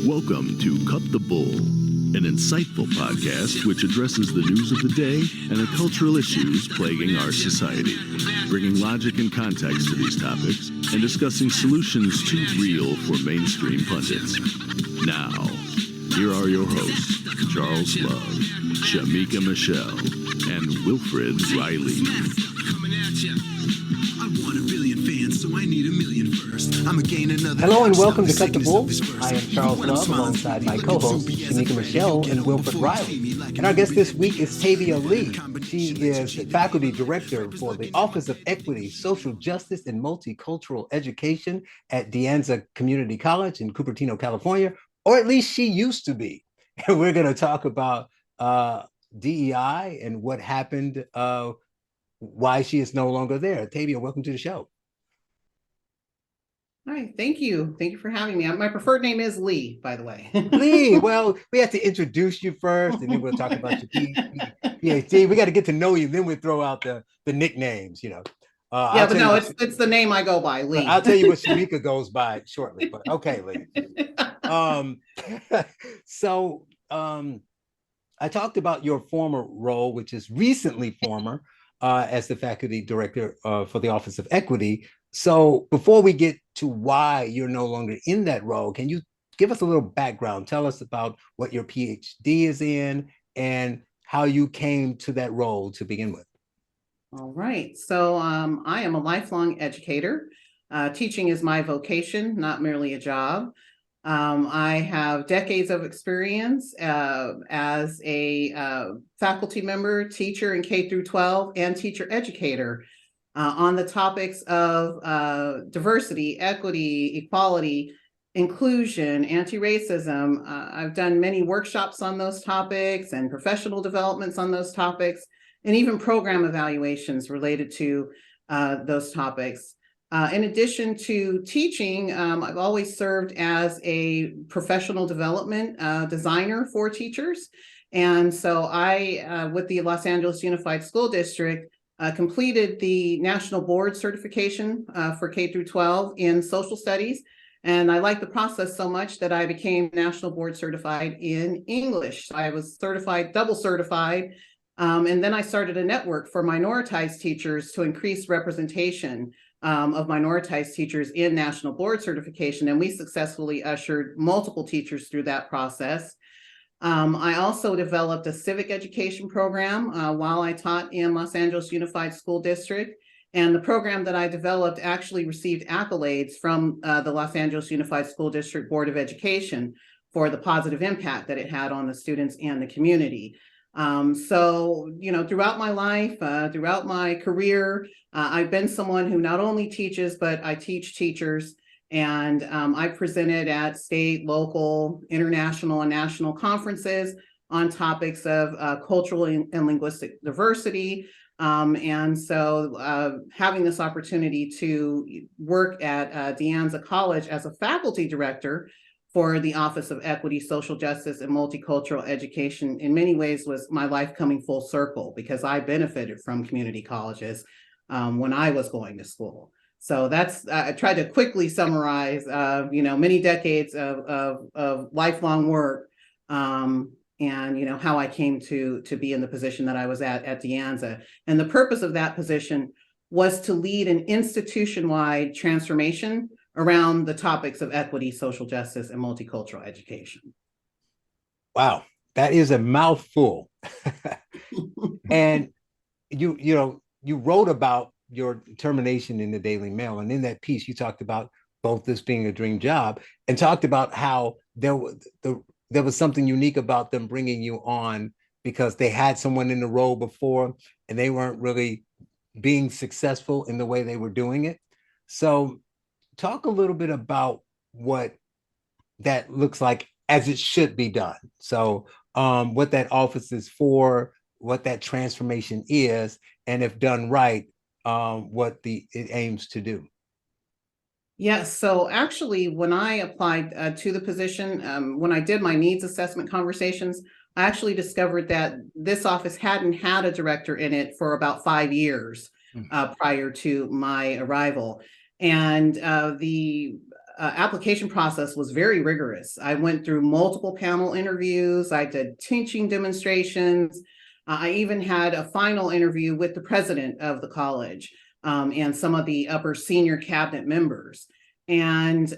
Welcome to Cut the Bull, an insightful podcast which addresses the news of the day and the cultural issues plaguing our society, bringing logic and context to these topics and discussing solutions too real for mainstream pundits. Now, here are your hosts, Charles Love, Shamika Michelle, and Wilfred Riley. Hello and welcome to Cut the Bull. I am Charles Love alongside my co-hosts Shamika Michelle and Wilfred Riley. And our guest this week is Tabia Lee. She is the faculty director for the Office of Equity, Social Justice, and Multicultural Education at De Anza Community College in Cupertino, California, or at least she used to be. And we're going to talk about DEI and what happened, why she is no longer there. Tabia, welcome to the show. Hi, thank you. Thank you for having me. My preferred name is Lee, by the way. Lee, well, we have to introduce you first, and then we'll talk about your PhD. We got to get to know you, then we'll throw out the nicknames, you know. Yeah, but no, it's the name I go by, Lee. I'll tell you what Shamika goes by shortly, but okay, Lee. I talked about your former role, which is recently former, as the faculty director for the Office of Equity. So before we get to why you're no longer in that role, can you give us a little background? Tell us about what your PhD is in and how you came to that role to begin with. All right. So I am a lifelong educator. Teaching is my vocation, not merely a job. I have decades of experience as a faculty member, teacher in K through 12, and teacher educator on the topics of diversity, equity, equality, inclusion, anti-racism. I've done many workshops on those topics and professional developments on those topics, and even program evaluations related to those topics. In addition to teaching, I've always served as a professional development designer for teachers. And so I, with the Los Angeles Unified School District, completed the National Board Certification for K through 12 in social studies. And I liked the process so much that I became National Board Certified in English. So I was certified, double certified. And then I started a network for minoritized teachers to increase representation of minoritized teachers in National Board Certification. And we successfully ushered multiple teachers through that process. I also developed a civic education program while I taught in Los Angeles Unified School District. And the program that I developed actually received accolades from the Los Angeles Unified School District Board of Education for the positive impact that it had on the students and the community. So, you know, throughout my life, throughout my career, I've been someone who not only teaches, but I teach teachers. And I presented at state, local, international, and national conferences on topics of cultural and linguistic diversity. And so having this opportunity to work at De Anza College as a faculty director for the Office of Equity, Social Justice, and Multicultural Education in many ways was my life coming full circle, because I benefited from community colleges when I was going to school. So that's, I tried to quickly summarize, you know, many decades of lifelong work and, you know, how I came to be in the position that I was at De Anza. And the purpose of that position was to lead an institution-wide transformation around the topics of equity, social justice, and multicultural education. Wow, that is a mouthful. And you wrote about your termination in the Daily Mail, and in that piece you talked about both this being a dream job and talked about how there was something unique about them bringing you on because they had someone in the role before and they weren't really being successful in the way they were doing it. So talk a little bit about what that looks like as it should be done. So what that office is for, what that transformation is, and if done right, what it aims to do. Yes, so actually when I applied to the position, when I did my needs assessment conversations, I actually discovered that this office hadn't had a director in it for about 5 years prior to my arrival. And the application process was very rigorous. I went through multiple panel interviews. I did teaching demonstrations. I even had a final interview with the president of the college and some of the upper senior cabinet members. And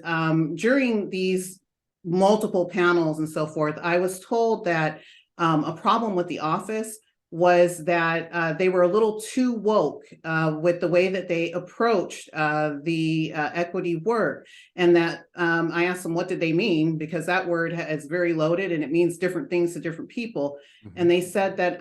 during these multiple panels and so forth, I was told that a problem with the office was that they were a little too woke with the way that they approached the equity work. And that I asked them, what did they mean? Because that word is very loaded and it means different things to different people. Mm-hmm. And they said that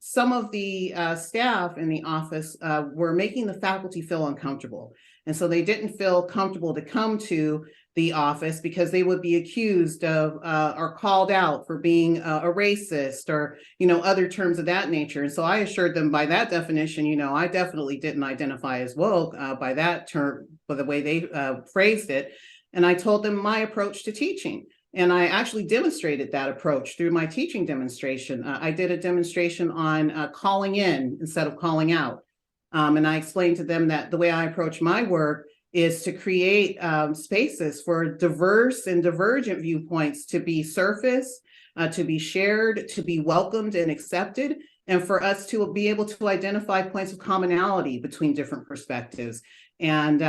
some of the staff in the office were making the faculty feel uncomfortable. And so they didn't feel comfortable to come to the office because they would be accused of or called out for being a racist or, other terms of that nature. And so I assured them by that definition, I definitely didn't identify as woke by that term, by the way they phrased it. And I told them my approach to teaching. And I actually demonstrated that approach through my teaching demonstration. I did a demonstration on calling in instead of calling out. And I explained to them that the way I approach my work is to create spaces for diverse and divergent viewpoints to be surfaced, to be shared, to be welcomed and accepted, and for us to be able to identify points of commonality between different perspectives. And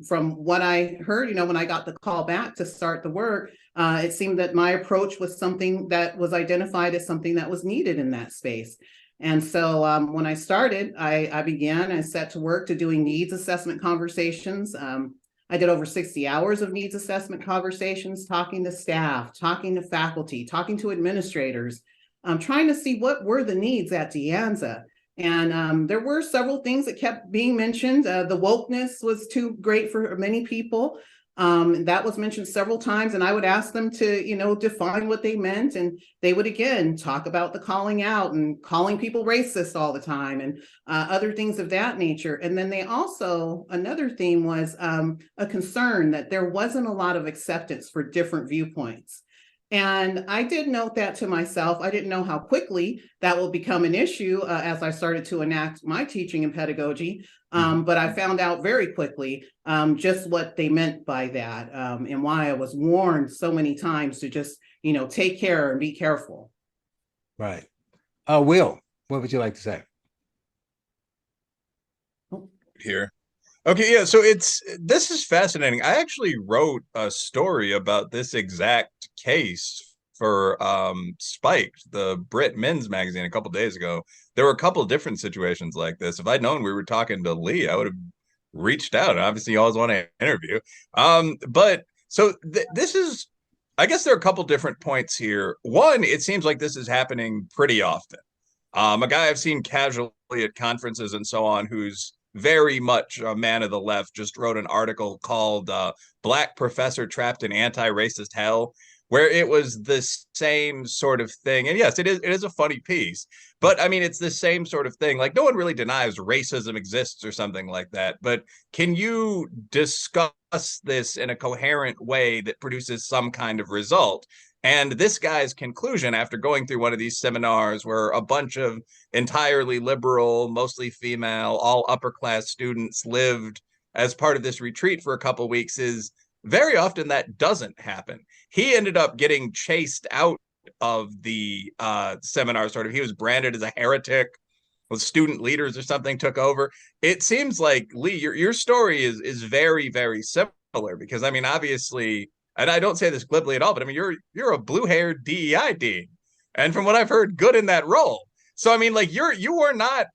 from what I heard, when I got the call back to start the work, it seemed that my approach was something that was identified as something that was needed in that space. And so when I started, I began and set to work to doing needs assessment conversations. I did over 60 hours of needs assessment conversations, talking to staff, talking to faculty, talking to administrators, trying to see what were the needs at De Anza. And there were several things that kept being mentioned. The wokeness was too great for many people. That was mentioned several times, and I would ask them to, define what they meant, and they would again talk about the calling out and calling people racist all the time and other things of that nature. And then they also, another theme was a concern that there wasn't a lot of acceptance for different viewpoints. And I did note that to myself. I didn't know how quickly that will become an issue as I started to enact my teaching and pedagogy. But I found out very quickly just what they meant by that and why I was warned so many times to just, take care and be careful. Right. Will, what would you like to say? Here. Okay, yeah, so this is fascinating. I actually wrote a story about this exact case for Spiked, the Brit men's magazine, a couple days ago. There were a couple of different situations like this. If I'd known we were talking to Lee, I would have reached out. Obviously, you always want to interview. But so this is, I guess there are a couple different points here. One, it seems like this is happening pretty often. A guy I've seen casually at conferences and so on who's very much a man of the left just wrote an article called Black Professor Trapped in Anti-Racist Hell, where it was the same sort of thing. And yes, it is a funny piece, but I mean, it's the same sort of thing. Like, no one really denies racism exists or something like that, but can you discuss this in a coherent way that produces some kind of result? And this guy's conclusion after going through one of these seminars where a bunch of entirely liberal, mostly female, all upper class students lived as part of this retreat for a couple of weeks is very often that doesn't happen. He ended up getting chased out of the seminar, sort of. He was branded as a heretic. With student leaders or something took over. It seems like, Lee, your story is very, very similar because, I mean, obviously, and I don't say this glibly at all, but I mean, you're a blue-haired DEI dean, and from what I've heard, good in that role. So I mean, like you are not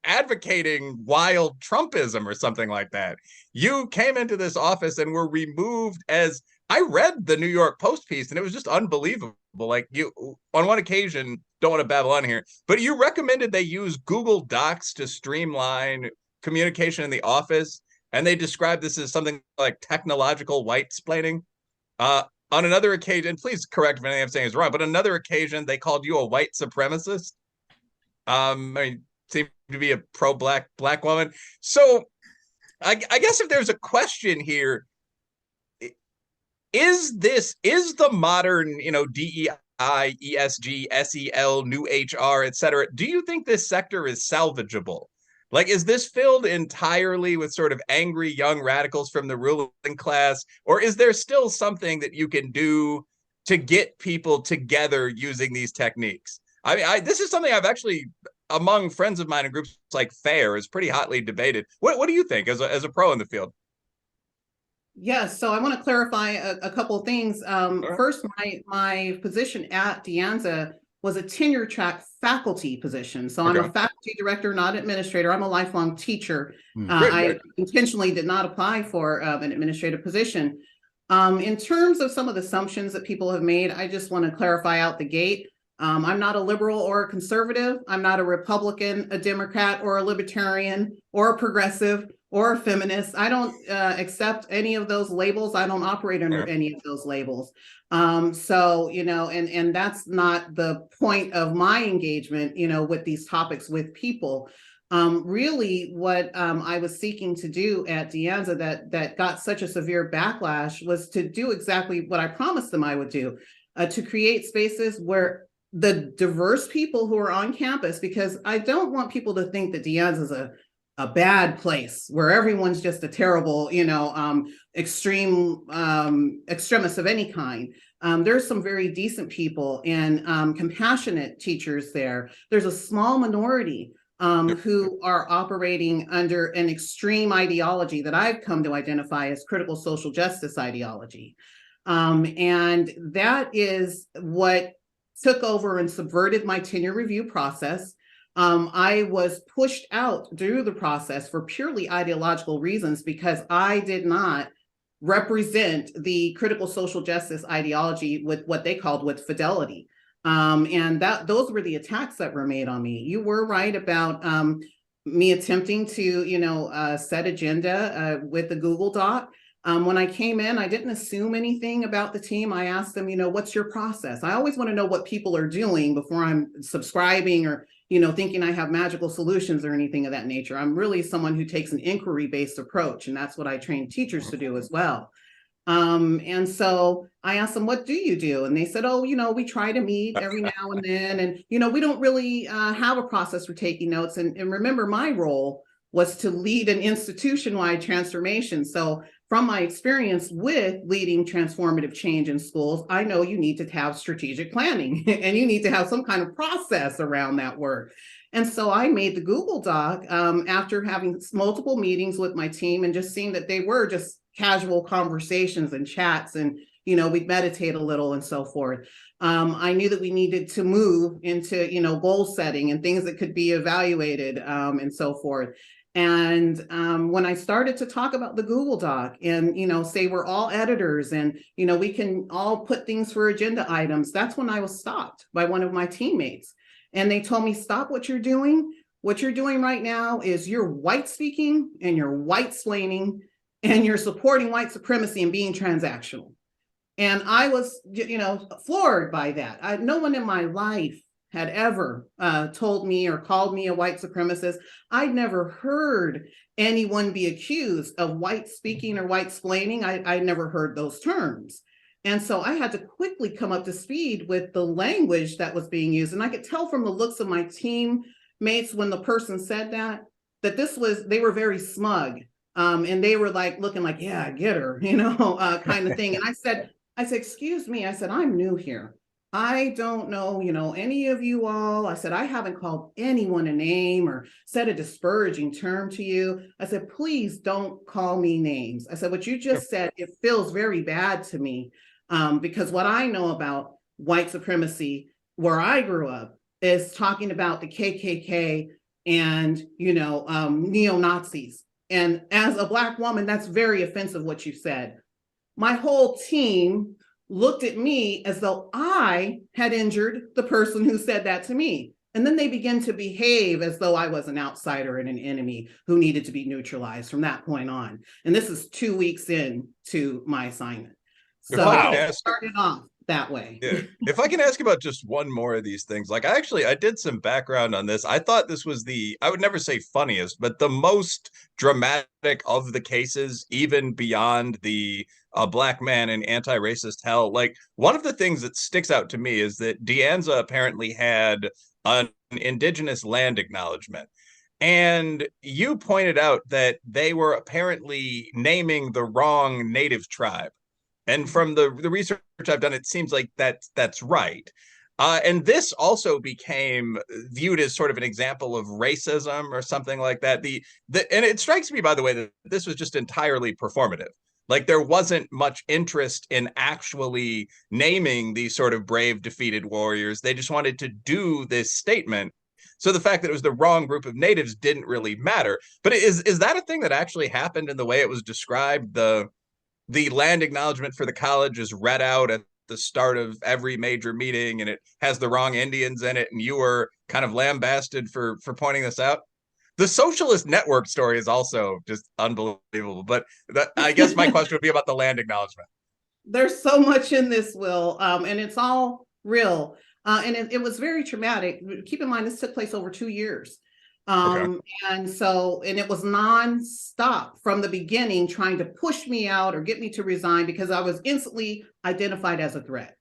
advocating wild Trumpism or something like that. You came into this office and were removed as I read the New York Post piece, and it was just unbelievable. Like you, on one occasion, don't want to babble on here, but you recommended they use Google Docs to streamline communication in the office. And they described this as something like technological white-splaining. On another occasion, please correct if anything I'm saying is wrong, but another occasion, they called you a white supremacist. I mean, seemed to be a pro-black woman. So I guess if there's a question here, is the modern, DEI, ESG, SEL, new HR, et cetera, do you think this sector is salvageable? Like, is this filled entirely with sort of angry young radicals from the ruling class, or is there still something that you can do to get people together using these techniques? I mean, this is something I've actually, among friends of mine in groups like FAIR, is pretty hotly debated. What do you think as a pro in the field? Yes, so I want to clarify a couple of things. Sure. First, my position at De Anza was a tenure track faculty position. So I'm a Okay. faculty director, not administrator. I'm a lifelong teacher. Great, I great. intentionally did not apply for an administrative position. In terms of some of the assumptions that people have made, I just want to clarify out the gate. I'm not a liberal or a conservative. I'm not a Republican, a Democrat, or a libertarian, or a progressive, or a feminist. I don't accept any of those labels. I don't operate under any of those labels. So, and that's not the point of my engagement, with these topics with people. Really, what I was seeking to do at De Anza that got such a severe backlash was to do exactly what I promised them I would do, to create spaces where the diverse people who are on campus, because I don't want people to think that De Anza is a bad place where everyone's just a terrible, extremist of any kind. There's some very decent people and compassionate teachers there. There's a small minority who are operating under an extreme ideology that I've come to identify as critical social justice ideology. And that is what took over and subverted my tenure review process. I was pushed out through the process for purely ideological reasons because I did not represent the critical social justice ideology with what they called with fidelity. And those were the attacks that were made on me. You were right about me attempting to, set agenda with the Google Doc. When I came in, I didn't assume anything about the team. I asked them, what's your process? I always want to know what people are doing before I'm subscribing or, thinking I have magical solutions or anything of that nature. I'm really someone who takes an inquiry-based approach, and that's what I train teachers to do as well. And so I asked them, what do you do? And they said, oh, we try to meet every now and then. And, we don't really have a process for taking notes. And remember, my role was to lead an institution-wide transformation. So from my experience with leading transformative change in schools, I know you need to have strategic planning and you need to have some kind of process around that work. And so I made the Google Doc after having multiple meetings with my team and just seeing that they were just casual conversations and chats, and we'd meditate a little and so forth. I knew that we needed to move into goal setting and things that could be evaluated and so forth. And when I started to talk about the Google Doc and, say we're all editors and, we can all put things for agenda items, that's when I was stopped by one of my teammates. And they told me, stop what you're doing. What you're doing right now is you're white speaking and you're white splaining and you're supporting white supremacy and being transactional. And I was, floored by that. No one in my life had ever told me or called me a white supremacist. I'd never heard anyone be accused of white speaking or white splaining. I never heard those terms. And so I had to quickly come up to speed with the language that was being used. And I could tell from the looks of my teammates when the person said that they were very smug. And they were like looking like, yeah, I get her, kind of thing. And I said, excuse me. I said, I'm new here. I don't know, any of you all. I said, I haven't called anyone a name or said a disparaging term to you. I said, please don't call me names. I said, what you just said, it feels very bad to me because what I know about white supremacy where I grew up is talking about the KKK and, neo-Nazis. And as a Black woman, that's very offensive what you said. My whole team looked at me as though I had injured the person who said that to me. And then they began to behave as though I was an outsider and an enemy who needed to be neutralized from that point on. And this is 2 weeks into my assignment. So it started off that way. Yeah. If I can ask about just one more of these things, like I did some background on this. I thought this was I would never say funniest, but the most dramatic of the cases, even beyond the Black man in anti-racist hell. Like, one of the things that sticks out to me is that De Anza apparently had an indigenous land acknowledgement. And you pointed out that they were apparently naming the wrong native tribe. And from the research I've done, it seems like that's right. And this also became viewed as sort of an example of racism or something like that. And it strikes me, by the way, that this was just entirely performative. Like there wasn't much interest in actually naming these sort of brave defeated warriors. They just wanted to do this statement. So the fact that it was the wrong group of natives didn't really matter. But is that a thing that actually happened in the way it was described? The land acknowledgement for the college is read out at the start of every major meeting, and it has the wrong Indians in it, and you were kind of lambasted for pointing this out. The socialist network story is also just unbelievable. But I guess my question would be about the land acknowledgement. There's so much in this, Will, and it's all real. And it was very traumatic. Keep in mind, this took place over 2 years. Okay. And it was nonstop from the beginning, trying to push me out or get me to resign because I was instantly identified as a threat.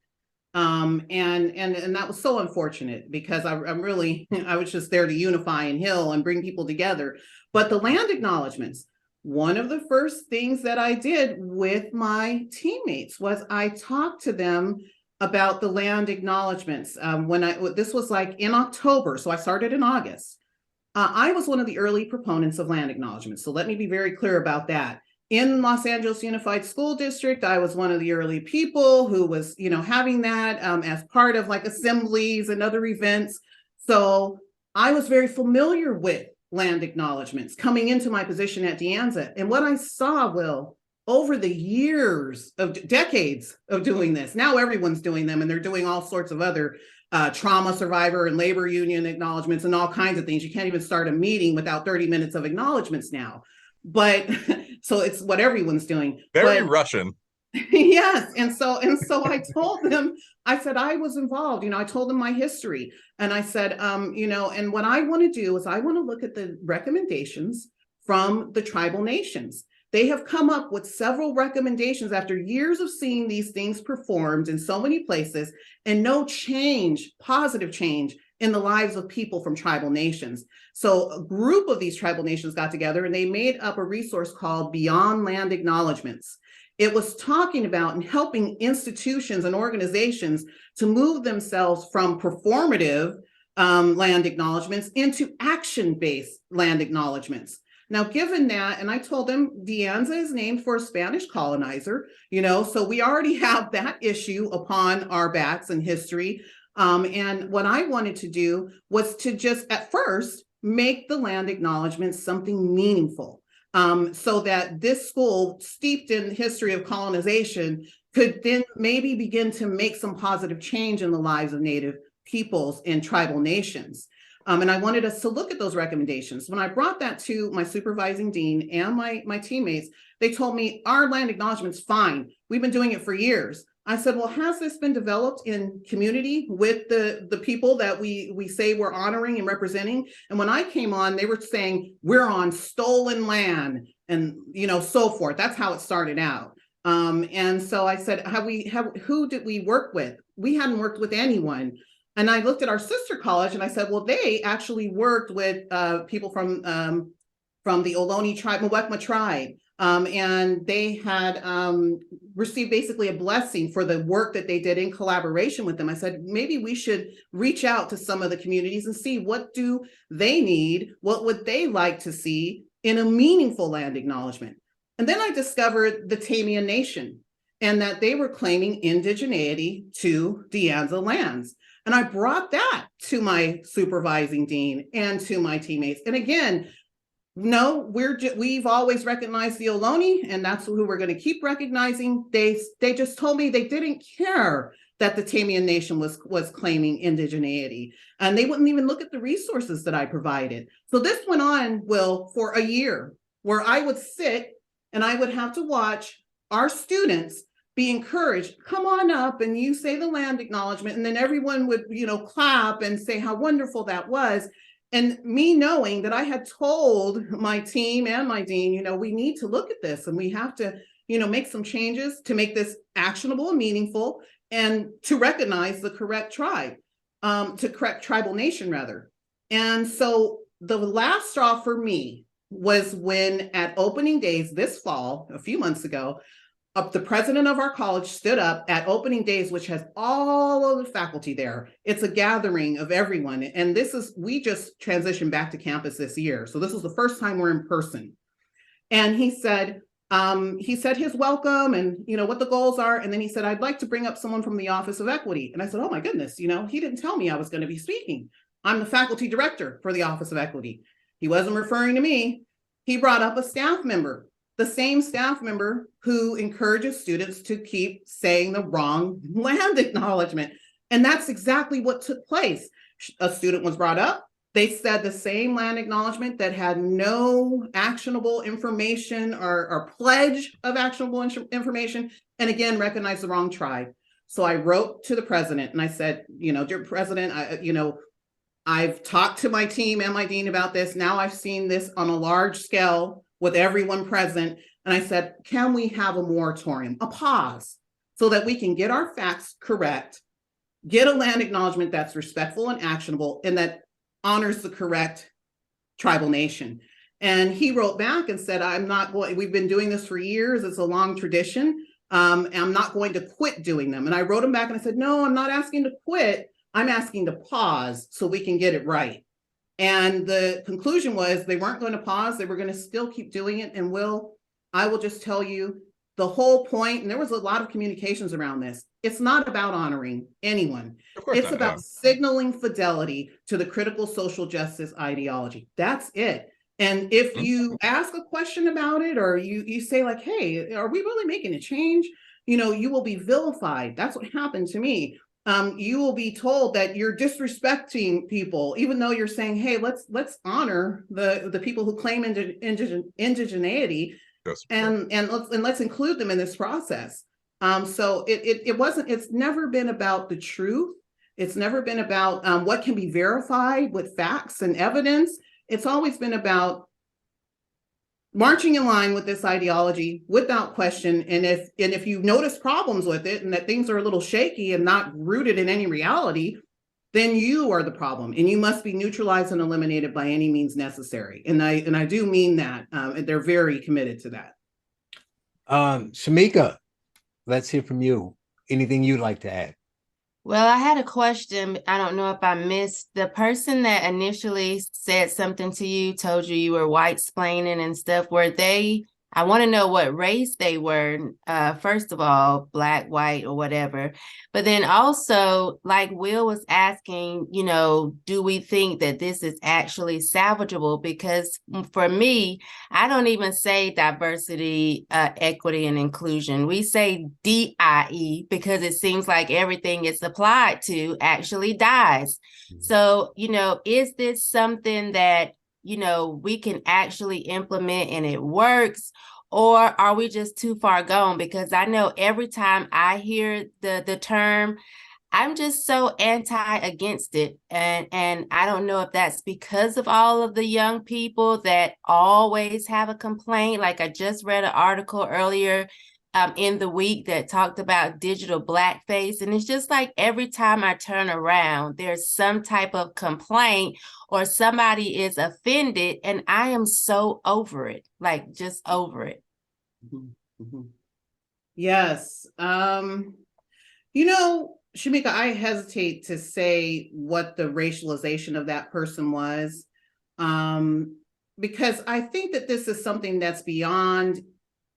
And that was so unfortunate because I'm really, I was just there to unify and heal and bring people together. But the land acknowledgements, one of the first things that I did with my teammates was I talked to them about the land acknowledgements. This was like in October, so I started in August. I was one of the early proponents of land acknowledgement. So let me be very clear about that. In Los Angeles Unified School District, I was one of the early people who was, having that as part of like assemblies and other events. So I was very familiar with land acknowledgements coming into my position at De Anza. And what I saw, Will, over the years of decades of doing this, now everyone's doing them and they're doing all sorts of other trauma survivor and labor union acknowledgements and all kinds of things. You can't even start a meeting without 30 minutes of acknowledgements now. But so it's what everyone's doing. Very Russian. Yes. And so I told them, I said, I was involved, I told them my history. And I said, and what I want to do is I want to look at the recommendations from the tribal nations. They have come up with several recommendations after years of seeing these things performed in so many places and no change, positive change in the lives of people from tribal nations. So a group of these tribal nations got together and they made up a resource called Beyond Land Acknowledgements. It was talking about and helping institutions and organizations to move themselves from performative land acknowledgements into action-based land acknowledgements. Now, given that, and I told them De Anza is named for a Spanish colonizer, so we already have that issue upon our backs in history. And what I wanted to do was to just at first make the land acknowledgements something meaningful, so that this school, steeped in the history of colonization, could then maybe begin to make some positive change in the lives of Native peoples and tribal nations. And I wanted us to look at those recommendations. When I brought that to my supervising dean and my teammates, they told me our land acknowledgement's fine. We've been doing it for years. I said, well, has this been developed in community with the people that we say we're honoring and representing? And when I came on, they were saying we're on stolen land and so forth. That's how it started out. And so I said, who did we work with? We hadn't worked with anyone. And I looked at our sister college and I said, well, they actually worked with people from the Ohlone tribe, Muwekma tribe. And they had received basically a blessing for the work that they did in collaboration with them. I said, maybe we should reach out to some of the communities and see what do they need, what would they like to see in a meaningful land acknowledgement. And then I discovered the Tamiya Nation and that they were claiming indigeneity to De Anza lands. And I brought that to my supervising dean and to my teammates. And again, no, we've always recognized the Ohlone, and that's who we're going to keep recognizing. They just told me they didn't care that the Tamiya Nation was claiming indigeneity, and they wouldn't even look at the resources that I provided. So this went on, Will, for a year, where I would sit and I would have to watch our students be encouraged, come on up and you say the land acknowledgement, and then everyone would, clap and say how wonderful that was. And me knowing that I had told my team and my dean, we need to look at this and we have to, make some changes to make this actionable and meaningful and to recognize the correct tribe, to correct tribal nation rather. And so the last straw for me was when at opening days this fall, a few months ago, the president of our college stood up at opening days, which has all of the faculty there. It's a gathering of everyone. And we just transitioned back to campus this year. So this was the first time we're in person. And he said his welcome and, what the goals are. And then he said, I'd like to bring up someone from the Office of Equity. And I said, oh my goodness, he didn't tell me I was going to be speaking. I'm the faculty director for the Office of Equity. He wasn't referring to me. He brought up a staff member, the same staff member who encourages students to keep saying the wrong land acknowledgement. And that's exactly what took place. A student was brought up. They said the same land acknowledgement that had no actionable information or pledge of actionable information, and again, recognized the wrong tribe. So I wrote to the president and I said, dear president, I've talked to my team and my dean about this. Now I've seen this on a large scale with everyone present. And I said, can we have a moratorium, a pause, so that we can get our facts correct, get a land acknowledgement that's respectful and actionable, and that honors the correct tribal nation. And he wrote back and said, we've been doing this for years. It's a long tradition. I'm not going to quit doing them. And I wrote him back and I said, no, I'm not asking to quit. I'm asking to pause so we can get it right. And the conclusion was they weren't going to pause. They were going to still keep doing it. And I will just tell you the whole point, and there was a lot of communications around this. It's not about honoring anyone. It's about signaling fidelity to the critical social justice ideology. That's it. And if you ask a question about it, or you say like, hey, are we really making a change? You will be vilified. That's what happened to me. You will be told that you're disrespecting people, even though you're saying, hey, let's honor the people who claim indigeneity, yes, and let's include them in this process. So it's never been about the truth. It's never been about what can be verified with facts and evidence. It's always been about marching in line with this ideology without question. And if you notice problems with it and that things are a little shaky and not rooted in any reality, then you are the problem and you must be neutralized and eliminated by any means necessary. And I do mean that. They're very committed to that. Shamika, let's hear from you. Anything you'd like to add? Well, I had a question. I don't know if I missed the person that initially said something to you, told you were white-splaining and stuff. I want to know what race they were. First of all, black, white, or whatever. But then also, like Will was asking, do we think that this is actually salvageable? Because for me, I don't even say diversity, equity, and inclusion. We say DIE because it seems like everything it's applied to actually dies. So, is this something that we can actually implement and it works, or are we just too far gone? Because I know every time I hear the term, I'm just so against it. And I don't know if that's because of all of the young people that always have a complaint. Like I just read an article earlier in the week that talked about digital blackface. And it's just like every time I turn around, there's some type of complaint or somebody is offended. And I am so over it, like just over it. Yes. Shamika, I hesitate to say what the racialization of that person was, because I think that this is something that's beyond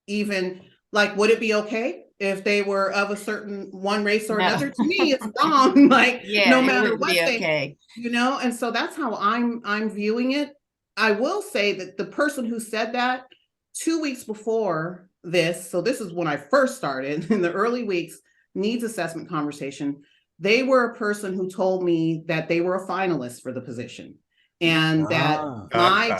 even, like, would it be okay if they were of a certain one race or another? To me, it's wrong. Like, no matter what they, and so that's how I'm viewing it. I will say that the person who said that 2 weeks before this, so this is when I first started in the early weeks, needs assessment conversation, they were a person who told me that they were a finalist for the position. And that my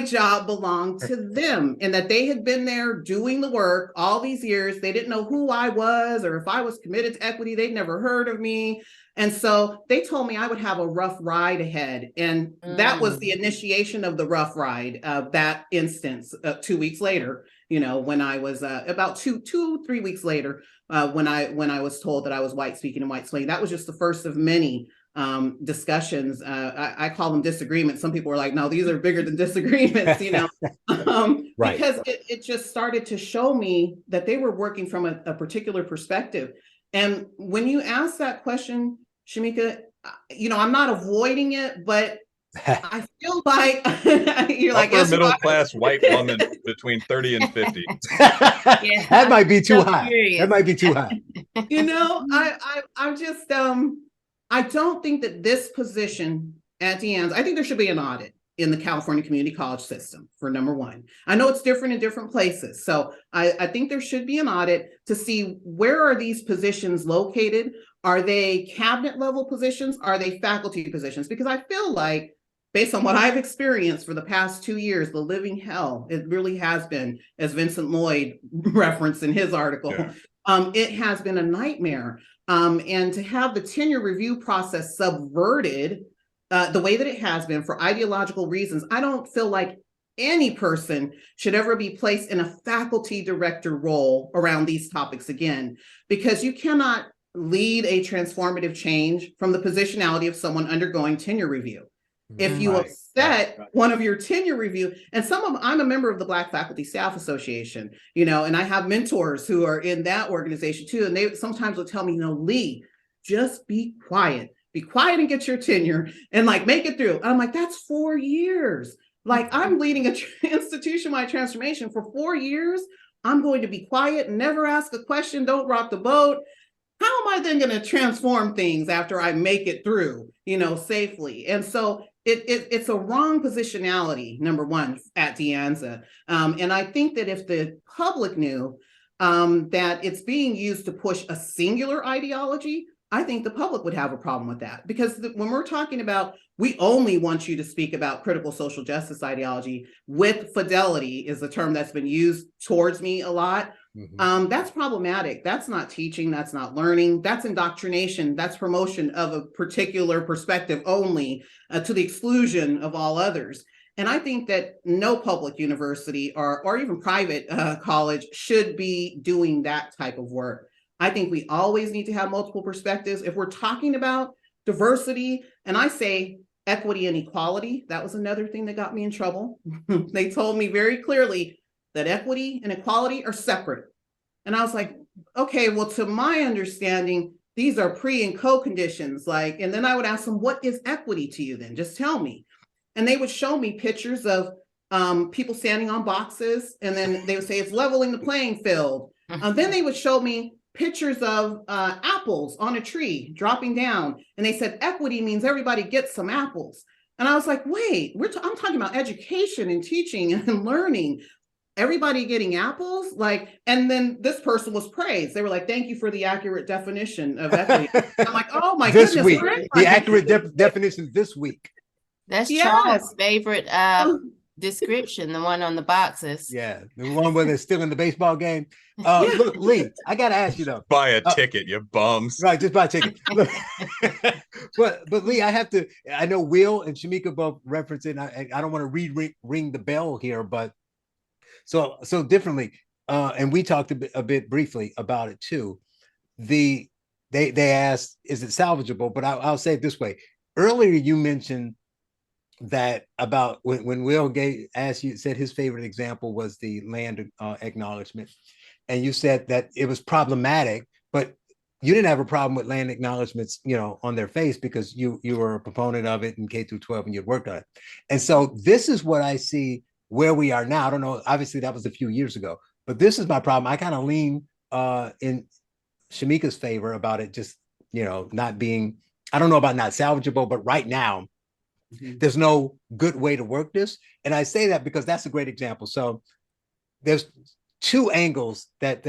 job belonged to them, and that they had been there doing the work all these years. They didn't know who I was or if I was committed to equity. They'd never heard of me. And so they told me I would have a rough ride ahead. And that was the initiation of the rough ride, that instance 2 weeks later, when I was about 3 weeks later, when I was told that I was white speaking and white splaining. That was just the first of many discussions. I call them disagreements. Some people are like, no, these are bigger than disagreements, Right. because it just started to show me that they were working from a particular perspective. And when you ask that question, Shamika, I'm not avoiding it, but I feel like you're like, upper middle class white woman between 30 and 50. That might be too so high. curious. That might be too high. I'm just I don't think that this position at the end, I think there should be an audit in the California community college system, for number one. I know it's different in different places. So I think there should be an audit to see, where are these positions located? Are they cabinet level positions? Are they faculty positions? Because I feel like, based on what I've experienced for the past 2 years, the living hell, it really has been, as Vincent Lloyd referenced in his article, it has been a nightmare. And to have the tenure review process subverted the way that it has been for ideological reasons, I don't feel like any person should ever be placed in a faculty director role around these topics again, because you cannot lead a transformative change from the positionality of someone undergoing tenure review. If you upset one of your tenure review, and I'm a member of the Black Faculty Staff Association, and I have mentors who are in that organization too. And they sometimes will tell me, Lee, just be quiet and get your tenure and make it through. And I'm like, that's 4 years. I'm leading a institution-wide transformation for 4 years. I'm going to be quiet and never ask a question. Don't rock the boat. How am I then going to transform things after I make it through, safely? And so it's a wrong positionality, number one, at De Anza. And I think that if the public knew that it's being used to push a singular ideology, I think the public would have a problem with that. Because when we're talking about, we only want you to speak about critical social justice ideology with fidelity, is the term that's been used towards me a lot. That's problematic. That's not teaching. That's not learning. That's indoctrination. That's promotion of a particular perspective only, to the exclusion of all others. And I think that no public university or even private college should be doing that type of work. I think we always need to have multiple perspectives. If we're talking about diversity, and I say equity and equality, that was another thing that got me in trouble. They told me very clearly that equity and equality are separate. And I was like, okay, well, to my understanding, these are pre and co-conditions. And then I would ask them, what is equity to you then? Just tell me. And they would show me pictures of people standing on boxes. And then they would say, it's leveling the playing field. Then they would show me pictures of apples on a tree dropping down. And they said, equity means everybody gets some apples. And I was like, wait, I'm talking about education and teaching and learning. Everybody getting apples? And then this person was praised. They were like, thank you for the accurate definition of equity. I'm like, oh my this goodness. Week. The accurate definition this week. That's Charles' favorite description, the one on the boxes. Yeah, the one where they're still in the baseball game. Look, Lee, I got to ask you though. Buy a ticket, you bums. Right, just buy a ticket. Look, but Lee, I know Will and Shamika both reference it. I don't want to ring the bell here, but so differently, and we talked a bit briefly about it too. They asked, is it salvageable? But I'll say it this way. Earlier, you mentioned that about when Will asked you, said his favorite example was the land acknowledgement, and you said that it was problematic, but you didn't have a problem with land acknowledgements, on their face, because you were a proponent of it in K through 12 and you'd worked on it. And so this is what I see where we are now. I don't know, obviously that was a few years ago, but this is my problem. I kind of lean in Shamika's favor about it just, not being, I don't know about not salvageable, but right now, there's no good way to work this. And I say that because that's a great example. So there's two angles that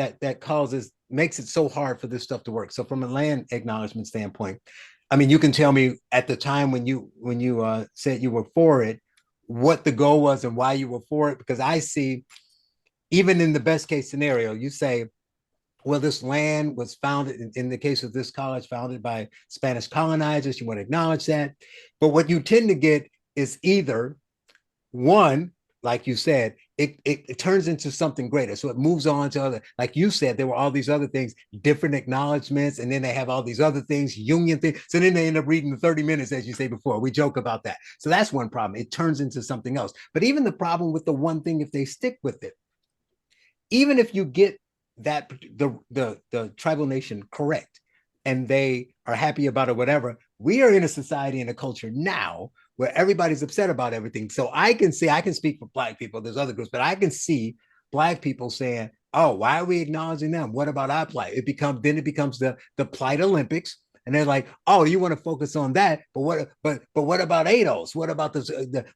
makes it so hard for this stuff to work. So from a land acknowledgement standpoint, I mean, you can tell me at the time when you said you were for it, what the goal was and why you were for it, because I see, even in the best case scenario, you say, well, this land was founded, in the case of this college, founded by Spanish colonizers. You want to acknowledge that. But what you tend to get is either one, like you said, it turns into something greater. So it moves on to other, like you said, there were all these other things, different acknowledgments, and then they have all these other things, union things. So then they end up reading the 30 minutes, as you say before. We joke about that. So that's one problem. It turns into something else. But even the problem with the one thing, if they stick with it, even if you get that the tribal nation correct and they are happy about it, whatever, we are in a society and a culture now where everybody's upset about everything. So I can speak for Black people, there's other groups, but I can see Black people saying, oh, why are we acknowledging them? What about our plight? It becomes the plight Olympics. And they're like, oh, you want to focus on that, but what about ADOS? What about this?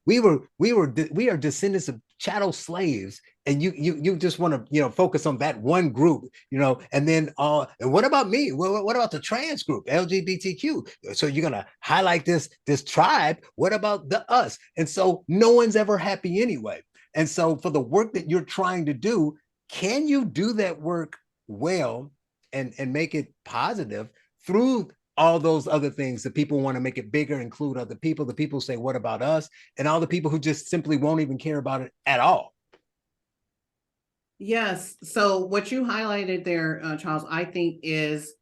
We are descendants of chattel slaves, and you just want to focus on that one group, and then and what about me? What about the trans group, LGBTQ? So you're gonna highlight this tribe? What about the us? And so no one's ever happy anyway. And so for the work that you're trying to do, can you do that work well and make it positive through all those other things? The people want to make it bigger, include other people. The people say, what about us? And all the people who just simply won't even care about it at all. Yes. So what you highlighted there, Charles, I think is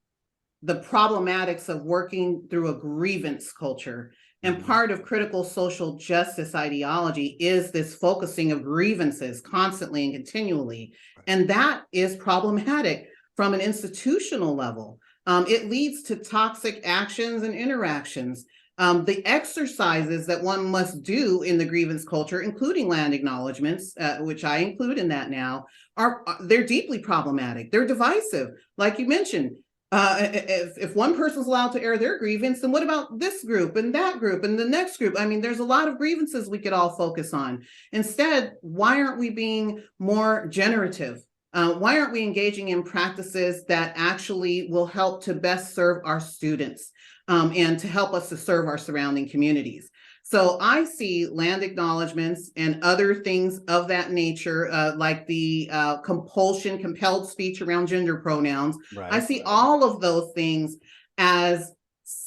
the problematics of working through a grievance culture. And part of critical social justice ideology is this focusing of grievances constantly and continually. And that is problematic from an institutional level. It leads to toxic actions and interactions. The exercises that one must do in the grievance culture, including land acknowledgements, which I include in that now, they're deeply problematic. They're divisive. Like you mentioned, if one person's allowed to air their grievance, then what about this group and that group and the next group? I mean, there's a lot of grievances we could all focus on. Instead, why aren't we being more generative? Why aren't we engaging in practices that actually will help to best serve our students and to help us to serve our surrounding communities? So I see land acknowledgements and other things of that nature, like the compelled speech around gender pronouns. Right. I see all of those things as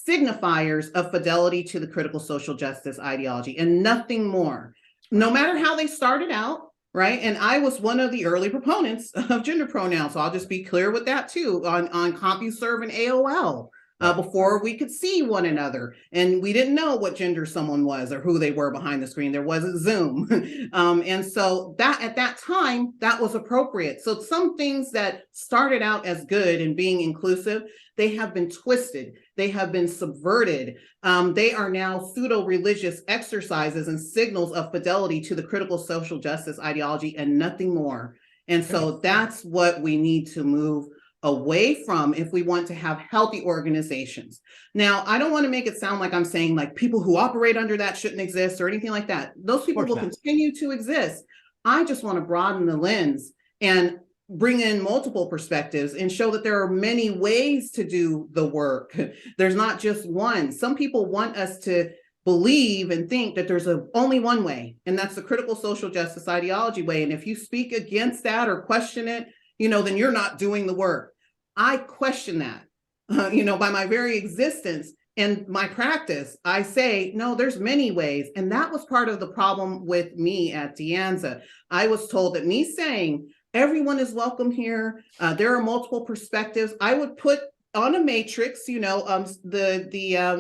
signifiers of fidelity to the critical social justice ideology and nothing more, no matter how they started out. Right. And I was one of the early proponents of gender pronouns. So I'll just be clear with that, too, on CompuServe and AOL. Before we could see one another, and we didn't know what gender someone was or who they were behind the screen. There wasn't Zoom. And so that at that time, that was appropriate. So some things that started out as good and being inclusive, they have been twisted. They have been subverted. They are now pseudo-religious exercises and signals of fidelity to the critical social justice ideology and nothing more. And so that's what we need to move away from if we want to have healthy organizations. Now, I don't want to make it sound like I'm saying like people who operate under that shouldn't exist or anything like that. Those people will continue to exist. I just want to broaden the lens and bring in multiple perspectives and show that there are many ways to do the work. There's not just one. Some people want us to believe and think that there's only one way, and that's the critical social justice ideology way. And if you speak against that or question it, then you're not doing the work. I question that, by my very existence and my practice. I say, no, there's many ways. And that was part of the problem with me at De Anza. I was told that me saying everyone is welcome here, there are multiple perspectives, I would put on a matrix, the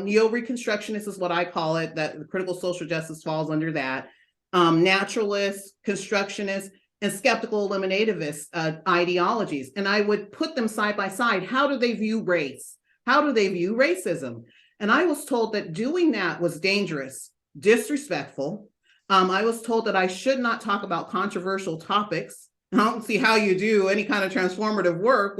neo-reconstructionist is what I call it, that the critical social justice falls under that, naturalist, constructionist, and skeptical eliminativist ideologies. And I would put them side by side. How do they view race? How do they view racism? And I was told that doing that was dangerous, disrespectful. I was told that I should not talk about controversial topics. I don't see how you do any kind of transformative work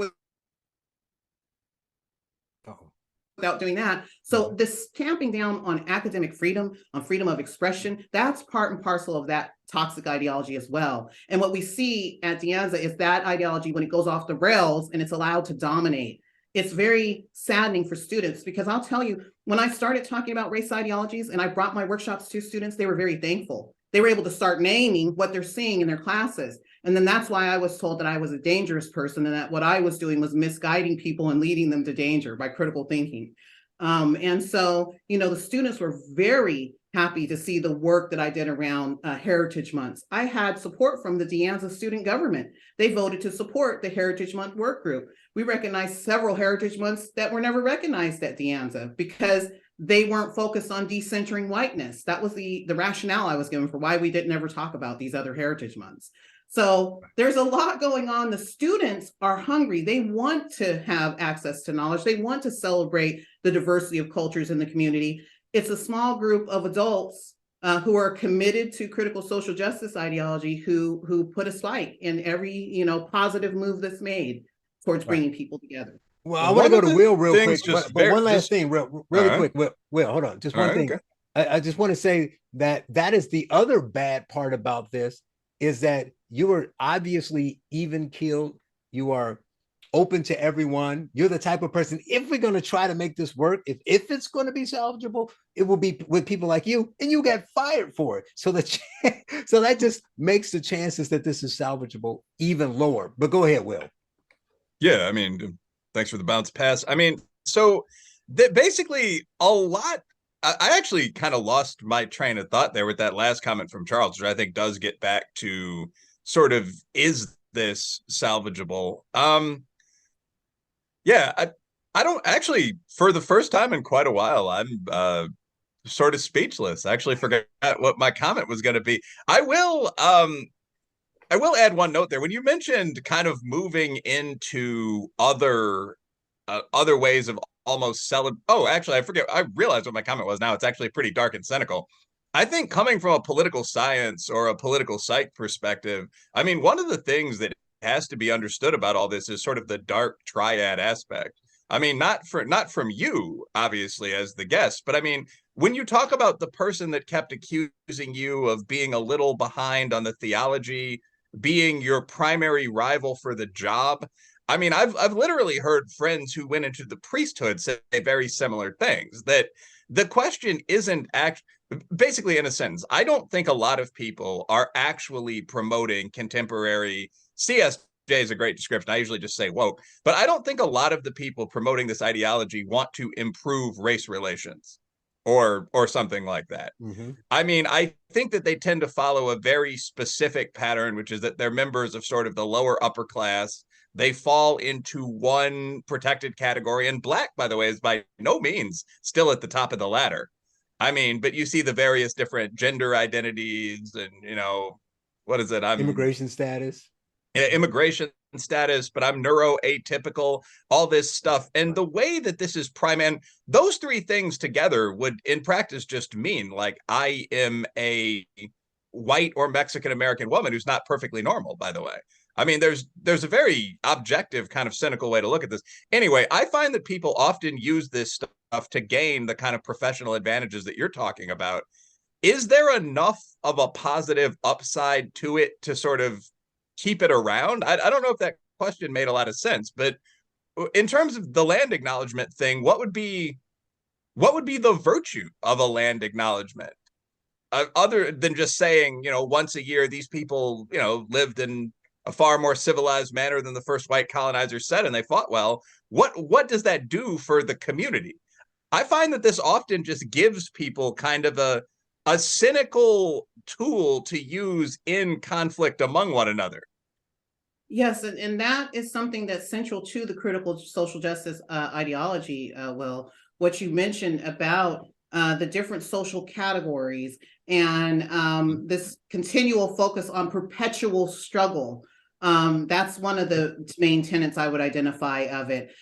without doing that. So this tamping down on academic freedom, on freedom of expression, that's part and parcel of that toxic ideology as well. And what we see at De Anza is that ideology, when it goes off the rails and it's allowed to dominate, it's very saddening for students, because I'll tell you, when I started talking about race ideologies and I brought my workshops to students, they were very thankful. They were able to start naming what they're seeing in their classes. And then that's why I was told that I was a dangerous person and that what I was doing was misguiding people and leading them to danger by critical thinking. And so, the students were very happy to see the work that I did around Heritage Months. I had support from the De Anza student government. They voted to support the Heritage Month work group. We recognized several Heritage Months that were never recognized at De Anza because they weren't focused on decentering whiteness. That was the rationale I was given for why we didn't ever talk about these other Heritage Months. So there's a lot going on. The students are hungry. They want to have access to knowledge. They want to celebrate the diversity of cultures in the community. It's a small group of adults who are committed to critical social justice ideology who put a spike in every positive move that's made towards bringing people together. Well, I want to go to Will real quick, but one last thing, really quick. Will, hold on, just one thing. Okay. I just want to say that is the other bad part about this, is that you are obviously even-keeled. You are open to everyone. You're the type of person, if we're going to try to make this work, if it's going to be salvageable, it will be with people like you, and you get fired for it. So so that just makes the chances that this is salvageable even lower. But go ahead, Will. Yeah, I mean, thanks for the bounce pass. I mean, so basically a lot, I actually kind of lost my train of thought there with that last comment from Charles, which I think does get back to sort of, is this salvageable? Yeah, I don't actually, for the first time in quite a while, I'm sort of speechless. I actually forgot what my comment was going to be. I will add one note there. When you mentioned kind of moving into other ways of almost actually, I forget. I realized what my comment was now. It's actually pretty dark and cynical. I think coming from a political science or a political psych perspective, I mean, one of the things that has to be understood about all this is sort of the dark triad aspect. I mean, not from you, obviously, as the guest, but I mean, when you talk about the person that kept accusing you of being a little behind on the theology, being your primary rival for the job, I mean, I've literally heard friends who went into the priesthood say very similar things. That the question isn't basically, in a sentence, I don't think a lot of people are actually promoting contemporary. CSJ is a great description. I usually just say woke, but I don't think a lot of the people promoting this ideology want to improve race relations or something like that. Mm-hmm. I mean, I think that they tend to follow a very specific pattern, which is that they're members of sort of the lower upper class. They fall into one protected category, and Black, by the way, is by no means still at the top of the ladder. I mean, but you see the various different gender identities and, what is it? Immigration status. Yeah, immigration status, but I'm neuroatypical, all this stuff. And the way that this is and those three things together would in practice just mean like I am a white or Mexican American woman who's not perfectly normal, by the way. I mean, there's a very objective kind of cynical way to look at this. Anyway, I find that people often use this stuff to gain the kind of professional advantages that you're talking about. Is there enough of a positive upside to it to sort of keep it around? I don't know if that question made a lot of sense, but in terms of the land acknowledgement thing, what would be the virtue of a land acknowledgement? Other than just saying, once a year, these people, lived in a far more civilized manner than the first white colonizers said, and they fought well. What does that do for the community? I find that this often just gives people kind of a cynical tool to use in conflict among one another. Yes, and that is something that's central to the critical social justice ideology, Will. What you mentioned about the different social categories and this continual focus on perpetual struggle. That's one of the main tenets I would identify of it.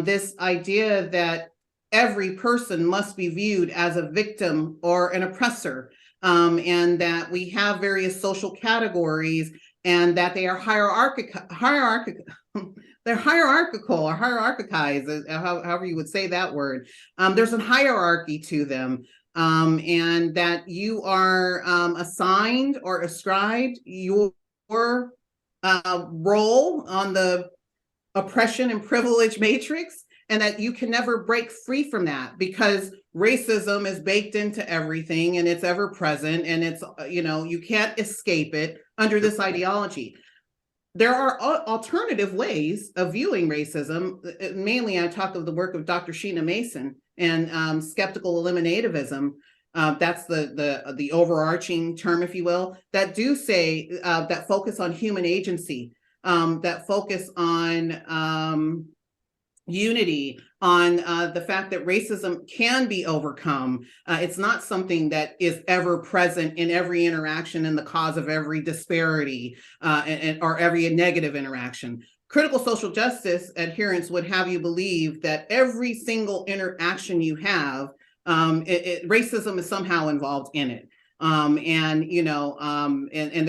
This idea that every person must be viewed as a victim or an oppressor, and that we have various social categories and that they are hierarchical or hierarchized, however you would say that word. There's a hierarchy to them, and that you are assigned or ascribed your role on the oppression and privilege matrix, and that you can never break free from that because racism is baked into everything and it's ever present and it's, you can't escape it under this ideology. There are alternative ways of viewing racism. Mainly, I talk of the work of Dr. Sheena Mason and skeptical eliminativism, That's the overarching term, if you will, that do say that focus on human agency, that focus on unity, on the fact that racism can be overcome. It's not something that is ever present in every interaction and the cause of every disparity or every negative interaction. Critical social justice adherents would have you believe that every single interaction you have, racism is somehow involved in it. And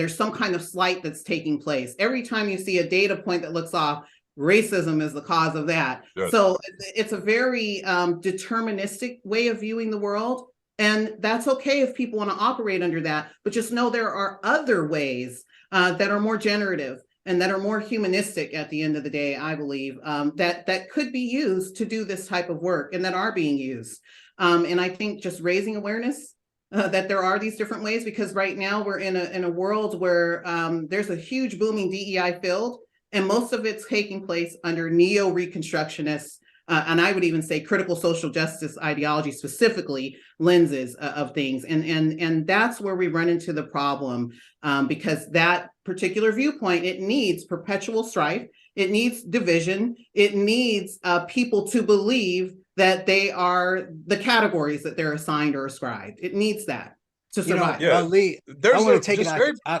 there's some kind of slight that's taking place. Every time you see a data point that looks off, racism is the cause of that. Yes. So it's a very deterministic way of viewing the world. And that's okay if people want to operate under that, but just know there are other ways that are more generative and that are more humanistic at the end of the day, I believe, that could be used to do this type of work and that are being used. And I think just raising awareness that there are these different ways, because right now we're in a world where there's a huge booming DEI field, and most of it's taking place under neo-reconstructionist, and I would even say critical social justice ideology, specifically lenses of things. And that's where we run into the problem, because that particular viewpoint, it needs perpetual strife, it needs division, it needs people to believe that they are the categories that they're assigned or ascribed. It needs that to survive. Lee, I want to take it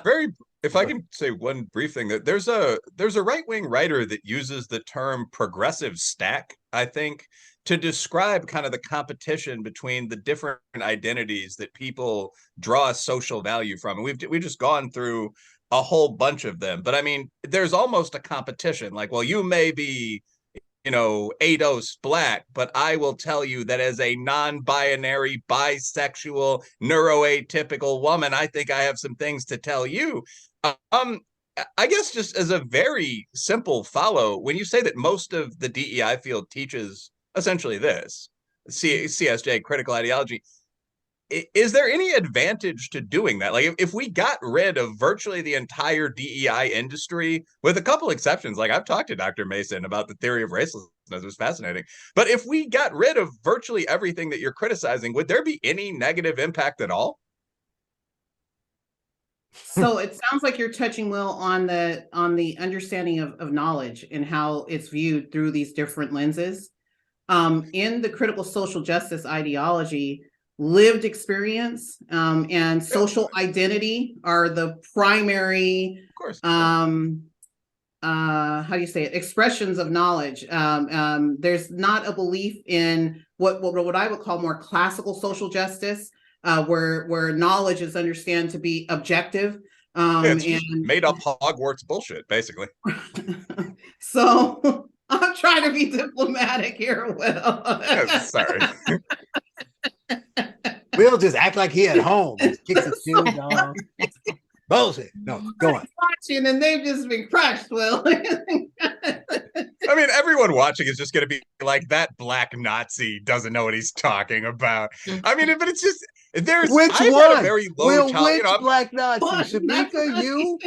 very. If I can say one brief thing, that there's a right-wing writer that uses the term progressive stack, I think, to describe kind of the competition between the different identities that people draw social value from. And we've just gone through a whole bunch of them. But I mean, there's almost a competition. Like, well, you may be, ADOS black, but I will tell you that as a non-binary, bisexual, neuroatypical woman, I think I have some things to tell you. I guess just as a very simple follow, when you say that most of the DEI field teaches essentially this, CSJ, critical ideology, is there any advantage to doing that? Like, if we got rid of virtually the entire DEI industry, with a couple exceptions, like I've talked to Dr. Mason about the theory of racelessness, it was fascinating. But if we got rid of virtually everything that you're criticizing, would there be any negative impact at all? So it sounds like you're touching, Will, on the understanding of knowledge and how it's viewed through these different lenses. In the critical social justice ideology, lived experience and social identity are the primary, of course, how do you say it, expressions of knowledge. There's not a belief in what I would call more classical social justice, where knowledge is understood to be objective. It's just made up Hogwarts bullshit, basically. So I'm trying to be diplomatic here, Will. Sorry. Will just act like he at home. Just kicks his shoes on. Bullshit. No, go on. Watching and they've just been crushed, Will. I mean, everyone watching is just going to be like, that black Nazi doesn't know what he's talking about. I mean, but it's just, there's I've had a very low which black Nazi? Shamika, you?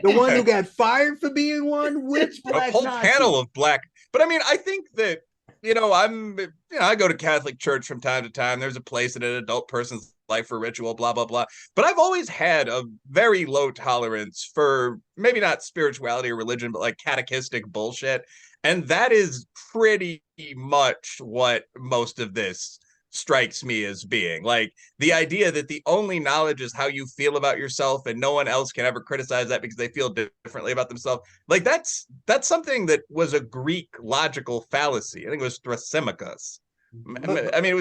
The one who got fired for being one? Which black a whole Nazi? Panel of black. But I mean, I think that, I go to Catholic church from time to time. There's a place in an adult person's life for ritual, blah, blah, blah. But I've always had a very low tolerance for maybe not spirituality or religion, but like catechistic bullshit. And that is pretty much what most of this strikes me as being. Like, the idea that the only knowledge is how you feel about yourself and no one else can ever criticize that because they feel differently about themselves. Like, that's something that was a Greek logical fallacy. I think it was Thrasymachus. I mean,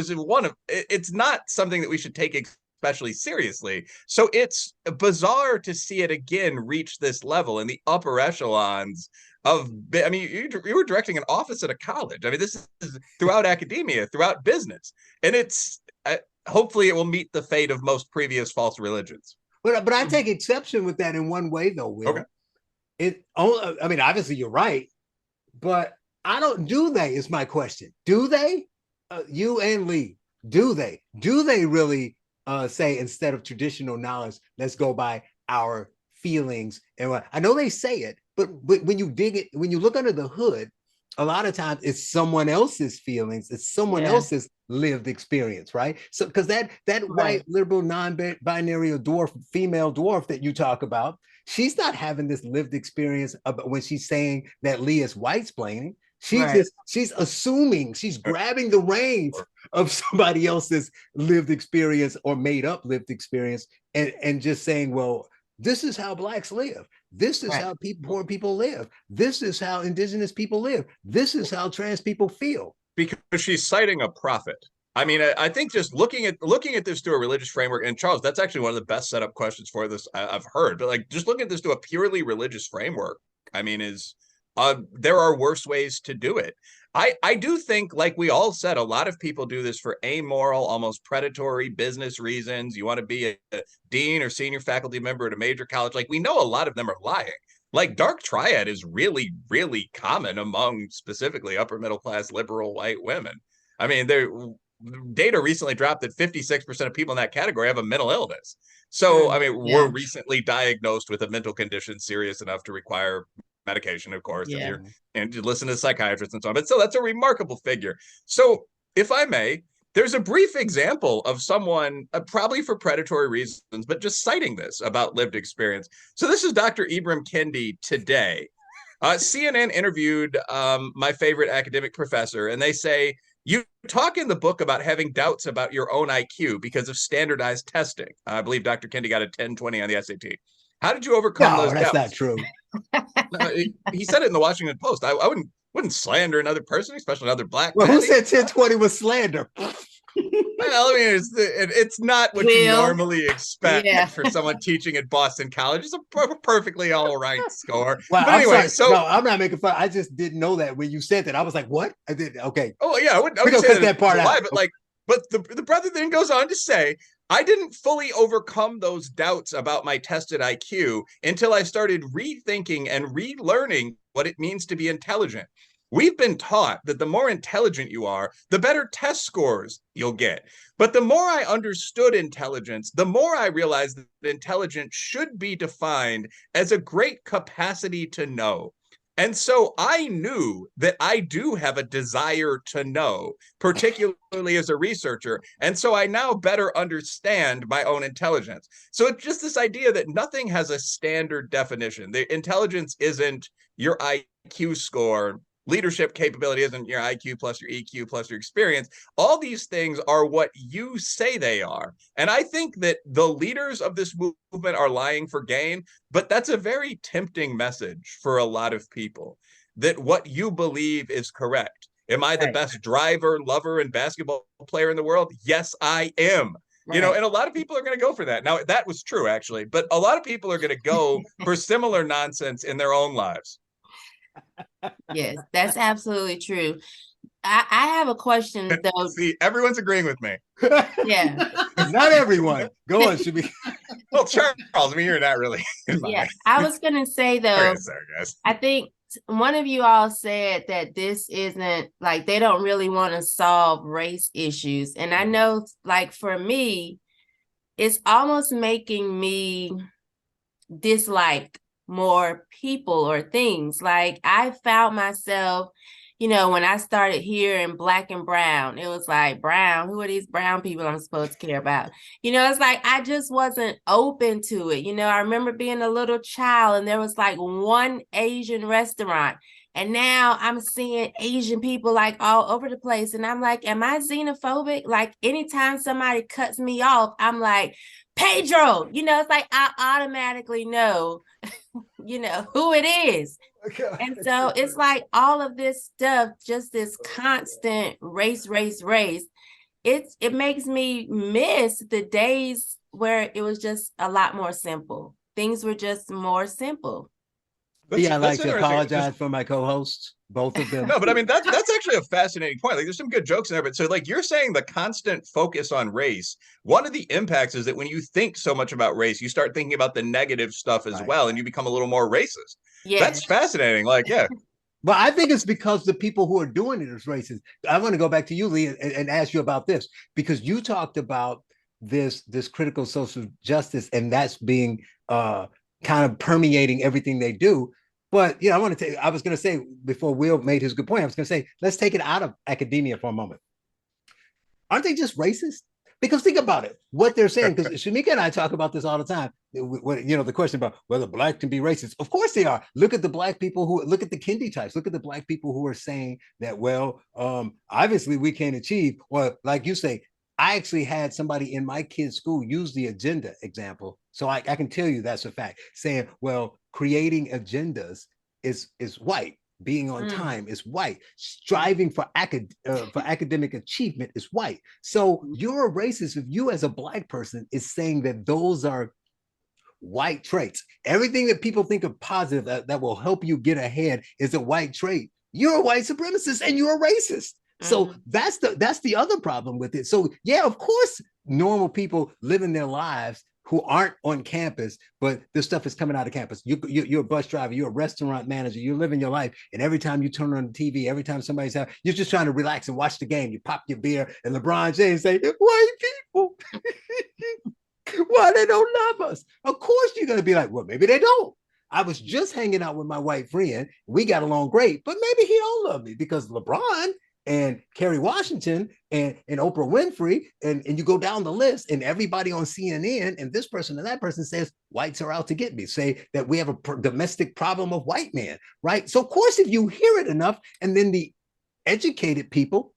it's not something that we should take especially seriously. So it's bizarre to see it again reach this level in the upper echelons of, I mean, you were directing an office at a college. I mean, this is throughout academia, throughout business. And it's, hopefully it will meet the fate of most previous false religions. But I take exception with that in one way, though, Will. Okay. I mean, obviously you're right, but do they is my question. Do they? You and Lee, do they really say, instead of traditional knowledge, let's go by our feelings? And I know they say it, but when you dig it, when you look under the hood, a lot of times it's someone else's feelings, it's someone else's lived experience, right? So because that Right. white liberal non-binary or dwarf female dwarf that you talk about, she's not having this lived experience when she's saying that Lee is white-splaining. Right. She's assuming, she's grabbing the reins of somebody else's lived experience or made up lived experience, and just saying, well, this is how Blacks live. This is Right. how poor people live. This is how indigenous people live. This is how trans people feel. Because she's citing a prophet. I mean, I think just looking at this through a religious framework, and Charles, that's actually one of the best setup questions for this I've heard. But like, just looking at this to a purely religious framework, I mean, there are worse ways to do it. I do think, like we all said, a lot of people do this for amoral, almost predatory business reasons. You want to be a dean or senior faculty member at a major college. Like, we know a lot of them are lying. Like, dark triad is really, really common among specifically upper middle class liberal white women. I mean, data recently dropped that 56% of people in that category have a mental illness. So, I mean, we're recently diagnosed with a mental condition serious enough to require medication, of course, if you're, and you listen to psychiatrists and so on. But still, that's a remarkable figure. So, if I may, there's a brief example of someone, probably for predatory reasons, but just citing this about lived experience. So this is Dr. Ibram Kendi today. CNN interviewed my favorite academic professor, and they say, you talk in the book about having doubts about your own IQ because of standardized testing. I believe Dr. Kendi got a 10/20 on the SAT. How did you overcome those doubts? No, that's not true. He said it in the Washington Post. I wouldn't slander another person, especially another Black. Well, who said 10/20 was slander? Well, I mean, it's not what you normally expect for someone teaching at Boston College. It's a perfectly all right score. Well, but anyway, no, I'm not making fun. I just didn't know that when you said that. I was like, what? I did. Okay. Oh yeah, I would say that part out. But the brother then goes on to say, I didn't fully overcome those doubts about my tested IQ until I started rethinking and relearning what it means to be intelligent. We've been taught that the more intelligent you are, the better test scores you'll get. But the more I understood intelligence, the more I realized that intelligence should be defined as a great capacity to know. And so I knew that I do have a desire to know, particularly as a researcher. And so I now better understand my own intelligence. So it's just this idea that nothing has a standard definition. The intelligence isn't your IQ score. Leadership capability isn't your IQ plus your EQ plus your experience. All these things are what you say they are. And I think that the leaders of this movement are lying for gain, but that's a very tempting message for a lot of people, that what you believe is correct. Am I the best driver, lover, and basketball player in the world? Yes, I am. You know, and a lot of people are going to go for that. Now, that was true, actually, but a lot of people are going to go for similar nonsense in their own lives. Yes, that's absolutely true. I have a question though. See, everyone's agreeing with me. Yeah. Not everyone. Go on, should be. Well, Charles, I mean, you're not really. Yeah, I was gonna say though, sorry, guys. I think one of you all said that this isn't like they don't really want to solve race issues. And I know, like, for me, it's almost making me dislike more people or things. Like, I found myself, you know, when I started hearing Black and brown, it was like, brown, who are these brown people I'm supposed to care about? You know, it's like, I just wasn't open to it. You know, I remember being a little child and there was like one Asian restaurant. And now I'm seeing Asian people like all over the place. And I'm like, am I xenophobic? Like, anytime somebody cuts me off, I'm like, Pedro, you know, it's like I automatically know, you know, who it is. And so it's like all of this stuff, just this constant race. It makes me miss the days where it was just a lot more simple. Things were just more simple. Yeah, I'd like to apologize for my co-hosts, both of them. No, but I mean, that's actually a fascinating point. Like, there's some good jokes in there, but so like you're saying the constant focus on race, one of the impacts is that when you think so much about race, you start thinking about the negative stuff as well, and you become a little more racist. Yeah, that's fascinating. Like, yeah. But I think it's because the people who are doing it is racist. I want to go back to you, Lee, and ask you about this, because you talked about this critical social justice, and that's being kind of permeating everything they do. But, you know, I was going to say, before Will made his good point, I was going to say, let's take it out of academia for a moment. aren't they just racist? Because think about it, what they're saying, because Shamika and I talk about this all the time. The question about whether black can be racist. Of course they are. Look at the black people look at the Kendi types. Look at the black people who are saying that, well, obviously we can't achieve, or like you say, I actually had somebody in my kid's school use the agenda example. So I can tell you that's a fact, saying, well, creating agendas is white. Being on time is white. Striving for academic achievement is white. So you're a racist if you as a black person is saying that those are white traits. Everything that people think of positive that will help you get ahead is a white trait. You're a white supremacist and you're a racist. So that's the other problem with it. So yeah, of course, normal people living their lives who aren't on campus, but this stuff is coming out of campus. You're a bus driver, you're a restaurant manager, you're living your life. And every time you turn on the TV, every time somebody's out, you're just trying to relax and watch the game. You pop your beer and LeBron James say, white people, why they don't love us? Of course you're going to be like, well, maybe they don't. I was just hanging out with my white friend. We got along great, but maybe he don't love me because LeBron and Kerry Washington and Oprah Winfrey, and you go down the list, and everybody on CNN and this person and that person says whites are out to get me, say that we have a domestic problem of white men, right? So of course, if you hear it enough, and then the educated people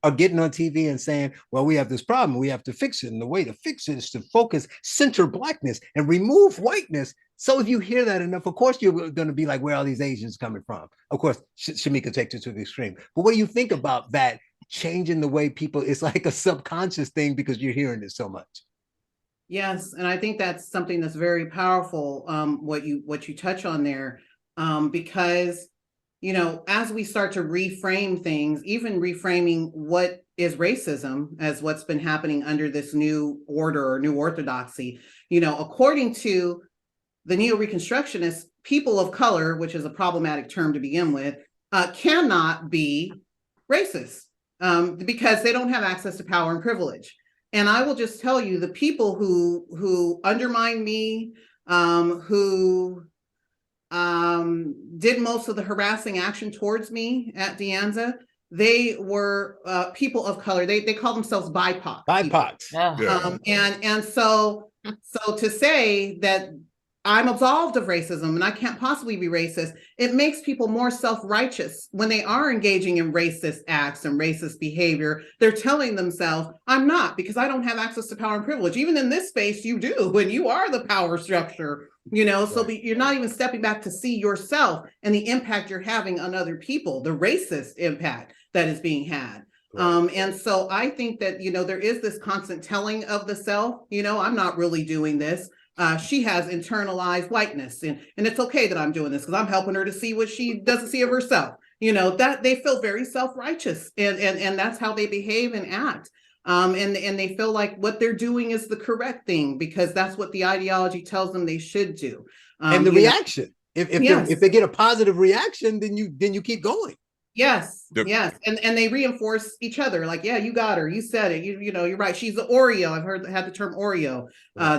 are getting on TV and saying, well, we have this problem, we have to fix it. And the way to fix it is to focus, center blackness and remove whiteness. So if you hear that enough, of course, you're going to be like, where are these Asians coming from? Of course, Shamika takes it to the extreme. But what do you think about that changing the way people, it's like a subconscious thing because you're hearing it so much? Yes, and I think that's something that's very powerful, what you touch on there, because as we start to reframe things, even reframing what is racism as what's been happening under this new order or new orthodoxy, according to the neo-reconstructionists, people of color, which is a problematic term to begin with, cannot be racist because they don't have access to power and privilege. And I will just tell you, the people who undermine me, who did most of the harassing action towards me at De Anza, they were people of color. They call themselves BIPOC. BIPOC. And so to say that I'm absolved of racism and I can't possibly be racist, it makes people more self-righteous when they are engaging in racist acts and racist behavior. They're telling themselves, I'm not, because I don't have access to power and privilege. Even in this space, you do, when you are the power structure, so you're not even stepping back to see yourself and the impact you're having on other people, the racist impact that is being had. Right. And so I think that, there is this constant telling of the self, I'm not really doing this. She has internalized whiteness, and it's okay that I'm doing this because I'm helping her to see what she doesn't see of herself. That they feel very self-righteous, and that's how they behave and act. And they feel like what they're doing is the correct thing because that's what the ideology tells them they should do. And the reaction, if they get a positive reaction, then you keep going. Yes, yes, and they reinforce each other. Like, yeah, you got her. You said it. You're right. She's the Oreo. I've had the term Oreo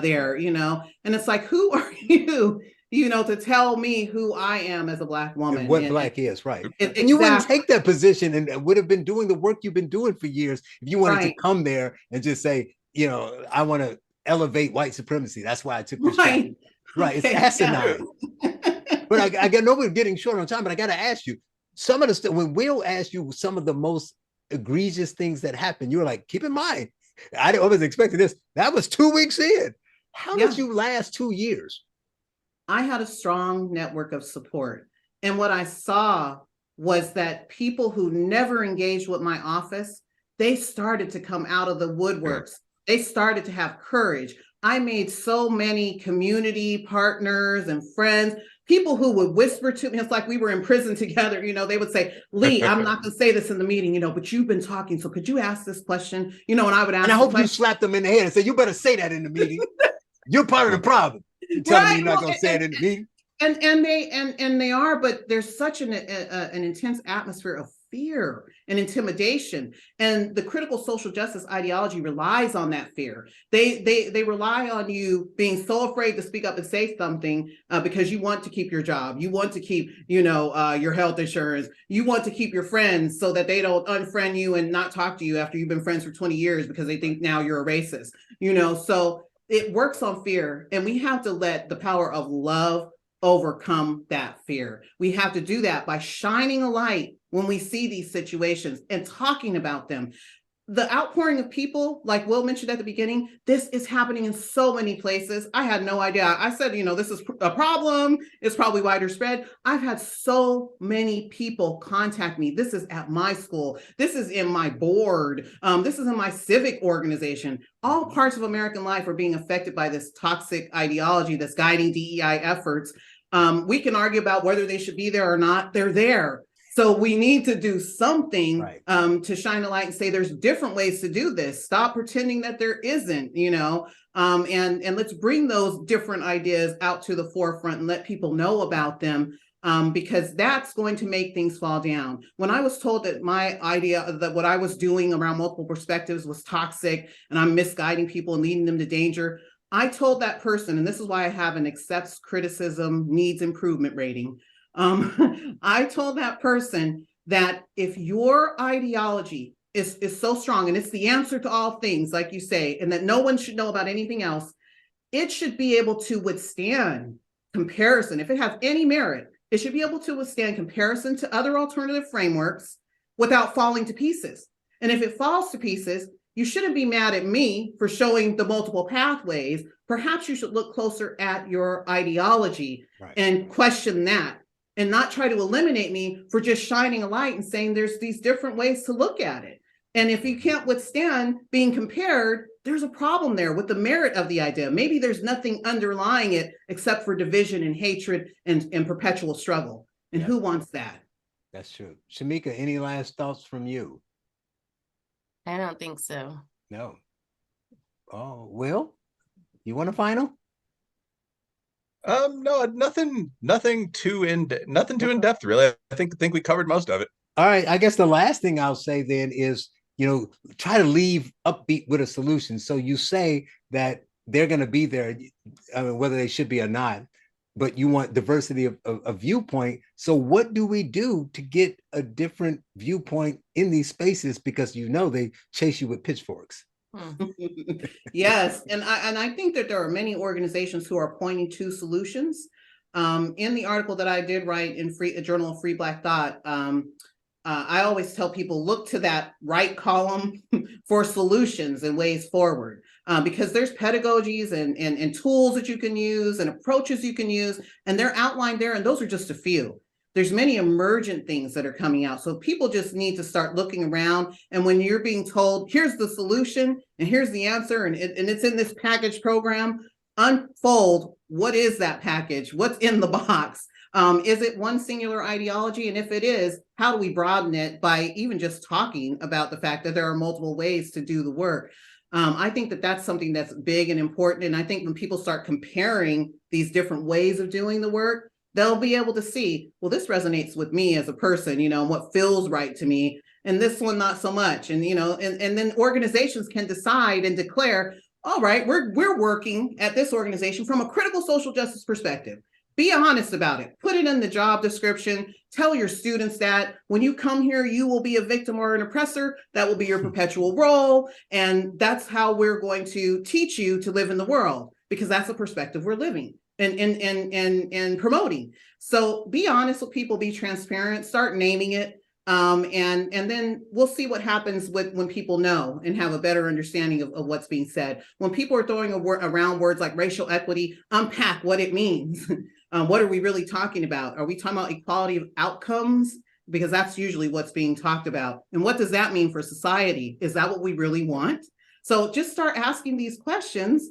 there. And it's like, who are you? To tell me who I am as a Black woman. And what Black is, right? Exactly. And you wouldn't take that position and would have been doing the work you've been doing for years if you wanted to come there and just say, I want to elevate white supremacy. That's why I took this job. Right. It's asinine. But I know we're getting short on time, but I got to ask you, some of the stuff, when Will asked you some of the most egregious things that happened, you were like, keep in mind, I wasn't expecting this. That was 2 weeks in. How did you last 2 years? I had a strong network of support. And what I saw was that people who never engaged with my office, they started to come out of the woodworks. They started to have courage. I made so many community partners and friends, people who would whisper to me. It's like we were in prison together. They would say, Lee, I'm not going to say this in the meeting, but you've been talking. So could you ask this question? And I would ask. And I hope you slapped them in the head and say, you better say that in the meeting. You're part of the problem. You're telling me you're not going to say it in the meeting. And they are, but there's such an intense atmosphere of fear and intimidation. And the critical social justice ideology relies on that fear. They rely on you being so afraid to speak up and say something because you want to keep your job. You want to keep, your health insurance. You want to keep your friends so that they don't unfriend you and not talk to you after you've been friends for 20 years because they think now you're a racist, so it works on fear, and we have to let the power of love overcome that fear. We have to do that by shining a light when we see these situations and talking about them. The outpouring of people, like Will mentioned at the beginning, this is happening in so many places. I had no idea. I said, this is a problem. It's probably wider spread. I've had so many people contact me. This is at my school. This is in my board. This is in my civic organization. All parts of American life are being affected by this toxic ideology that's guiding DEI efforts. We can argue about whether they should be there or not. They're there. So we need to do something to shine a light and say there's different ways to do this. Stop pretending that there isn't, and let's bring those different ideas out to the forefront and let people know about them, because that's going to make things fall down. When I was told that my idea that what I was doing around multiple perspectives was toxic and I'm misguiding people and leading them to danger, I told that person, and this is why I have an accepts criticism needs improvement rating. I told that person that if your ideology is so strong and it's the answer to all things, like you say, and that no one should know about anything else, it should be able to withstand comparison. If it has any merit, it should be able to withstand comparison to other alternative frameworks without falling to pieces. And if it falls to pieces, you shouldn't be mad at me for showing the multiple pathways. Perhaps you should look closer at your ideology and question that, and not try to eliminate me for just shining a light and saying there's these different ways to look at it. And if you can't withstand being compared, there's a problem there with the merit of the idea. Maybe there's nothing underlying it except for division and hatred and perpetual struggle. And who wants that? That's true. Shamika, any last thoughts from you? I don't think so. No. Oh, Will, you want a final? No, nothing too in depth, really. I think we covered most of it. All right. I guess the last thing I'll say then is, try to leave upbeat with a solution. So you say that they're going to be there, whether they should be or not, but you want diversity of viewpoint. So what do we do to get a different viewpoint in these spaces? Because they chase you with pitchforks. Yes, and I think that there are many organizations who are pointing to solutions. In the article that I did write in Journal of Free Black Thought, I always tell people, look to that right column for solutions and ways forward, because there's pedagogies and tools that you can use and approaches you can use, and they're outlined there, and those are just a few. There's many emergent things that are coming out. So people just need to start looking around. And when you're being told, here's the solution and here's the answer, and it's in this package program, unfold, what is that package? What's in the box? Is it one singular ideology? And if it is, how do we broaden it by even just talking about the fact that there are multiple ways to do the work? I think that that's something that's big and important. And I think when people start comparing these different ways of doing the work, they'll be able to see, well, this resonates with me as a person, what feels right to me, and this one not so much. And, and then organizations can decide and declare, all right, we're working at this organization from a critical social justice perspective. Be honest about it. Put it in the job description. Tell your students that when you come here, you will be a victim or an oppressor. That will be your perpetual role. And that's how we're going to teach you to live in the world, because that's the perspective we're living and promoting. So be honest with people, be transparent, start naming it. And then we'll see what happens when people know and have a better understanding of what's being said. When people are throwing around words like racial equity, unpack what it means. What are we really talking about? Are we talking about equality of outcomes? Because that's usually what's being talked about. And what does that mean for society? Is that what we really want? So just start asking these questions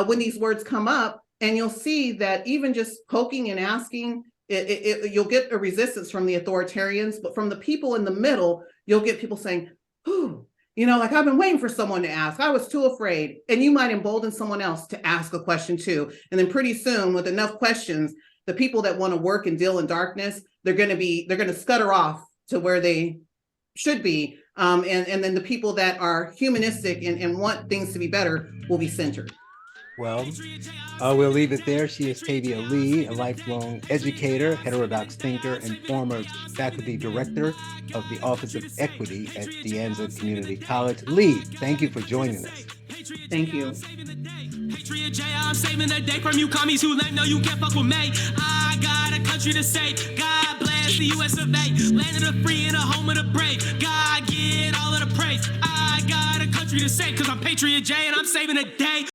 when these words come up, and you'll see that even just poking and asking, you'll get a resistance from the authoritarians, but from the people in the middle, you'll get people saying, "Ooh, like I've been waiting for someone to ask. I was too afraid." And you might embolden someone else to ask a question too. And then pretty soon, with enough questions, the people that want to work and deal in darkness, they're going to scutter off to where they should be. And then the people that are humanistic and want things to be better will be centered. Well, we'll leave it there. She is Tabia Lee, a lifelong educator, heterodox thinker, and former faculty director of the Office of Equity at De Anza Community College. Lee, thank you for joining us. Thank you. I'm saving the day from you commies who lame, no, you can't fuck with me. I got a country to save. God bless the US of A. Land of the free and the home of the brave. God get all of the praise. I got a country to save, cause I'm Patriot J and I'm saving the day.